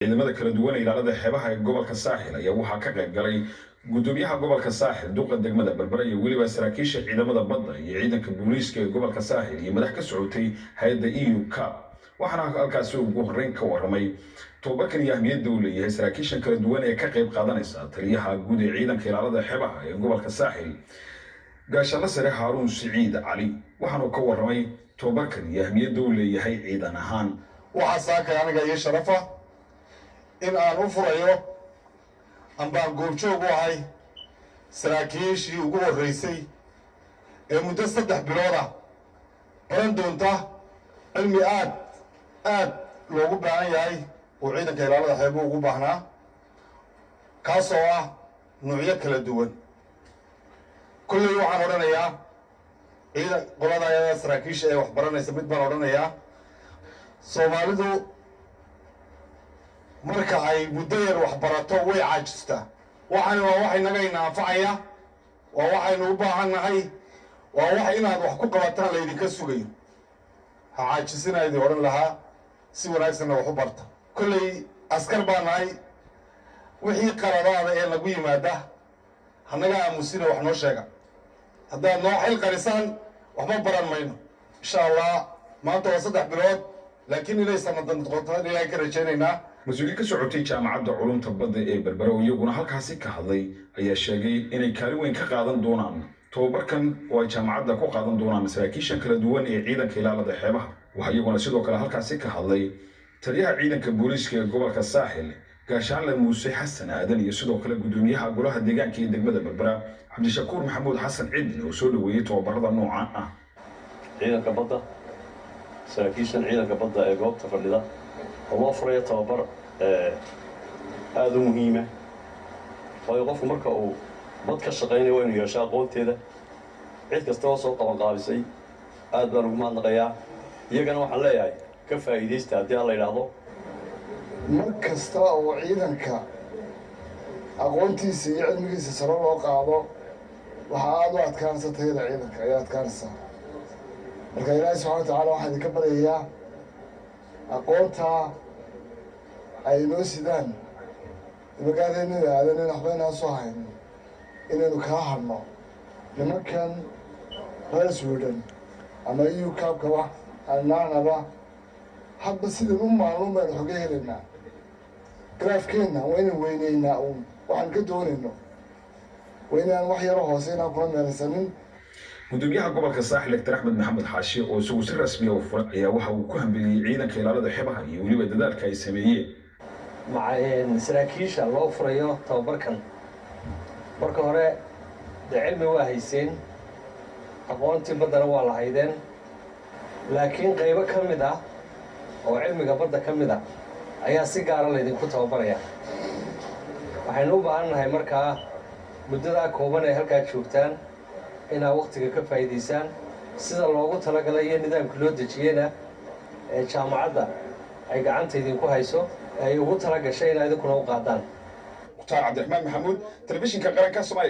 ciidamada kala duwan ee ilaalada xeebaha ee gobolka saaxil ayaa waxaa ka qayb galay gudoomiyaha gobolka saaxil duqa degmada berbera iyo weliba saraakiisha ciidamada badda iyo ciidanka booliiska ee gobolka saaxil iyo madax ka socotay hay'adda EU CAP waxaana halkaasi ugu horreyn ka waramay tobabarkan iyo ahmiyadda uu leeyahay saraakiisha kala duwan ee ka qayb qaadanaysa taliyaha guud ee ciidanka ilaalada xeebaha ee gobolka saaxil gaashaanle sare Haaruun Siciid Cali waxaana ka waramay tobabarkan iyo ahmiyadda uu leeyahay ciidan ahaan waxaa saaka aniga iyo sharafa in aan u furayo ambaan goobjoog u ahay saraakiishii ugu horreysay ee muddo 3 bilood ah baran doonta cilmi aad loogu baahan yahay oo ciidanka ilaalada xeebuhu ugu baahnaa kaasoo ah nuucyo kala duwan kulley waxaan odhanayaa ciidan qolada saraakiisha ee wax baranaysa mid baan odhanayaa Soomaalidu marka ay muddo yar wax barato way caajistaa waxaan waa wax inaga inaanfacaya waa waxaynu u baahannahay waa wax inaad wax ku qabataan la idinka sugayo ha caajisina idin odhan lahaa si wanaagsanna wax u barta kolley askar baa nahay wixii qaladaada ee lagu yimaada hanaga aamusina wax noo sheega haddaad noo xil qarisaan waxba baran mayno insha allah maanta waa 3 bilood laakiin inay sanadan qotaan ilaahay ka rajaynaynaa مسؤولين كسعودي جامعة علوم تبدأ بربرة ويجونا هالكاسي كهذي أي شيء إن كانوا قادن دونان توبركن وجامعة دكو قادن دونان مساكيشن كلا دوان عيدا كلا على ذحبها وهيجونا سيدو كلا هالكاسي كهذي تريها عيدا كبوليس كجوبر كالساحل كشان لموسى حسن آدم يسيدو كلا قدوميها قولها الدجاج كي دق بدأ بربرة عبد الشكور محمود حسن عدن وسولو ويتو برضه نوعا عيدا كبدة ساكيشن عيدا كبدة جوب تفردها الله فرية توبر هذا مهمة فيقف مركا أو بدك الشقين وين يشاء قلت هذا عيد كستوى صوت وقابسي هذا رجمان نقيا يجنا وحلا ياي كيف يديست هدي الله يلاحظه مركز تا وعيدا كا أقولتي سي علمي سسرور وقاضو وحاضو أتكان ستهيد عيدا كا يا أتكان سا مركا إلهي سبحانه وتعالى واحد يكبر إياه أقولتها أي نوسيدان المقادين هذا نحبنا صاحين إنه كاهرنا لما كان رئيس وردن أما يو كاب كوا أنا با حب سيد معلومة الحقيقة لنا كراف كنا وينينا وعن كدون إنه وين وحي روح وسينا كنا مرسلين gudoomiyaha gobolka saaxil Dr. Axmed Maxamed Xaashi oo isugu si rasmi ah u furay ayaa waxa uu ku hambaliyay ciidanka ilaalada xeebaha iyo waliba dadaalka ay sameeyeen macaan saraakiisha loo furayo tababarkan marka hore cilmi waa hayseen aqoontii badana waa la haydeen laakiin qaybo kamid ah oo cilmiga badda kamid ah ayaa si gaar ah idinku tababaraya waxaynu u baahannahay markaa muddada kooban ee halka joogtaan inaa waqtiga ka faa'iideysaan sida loogu talagalay iyo nidaamka loo dejiyana ee jaamacadda ay gacanta idinku hayso ay ugu talagashay in idinkuna u qaadaan Mukhtaar Cabdiraxmaan Maxamuud telefishinka qaranka Soomaaliya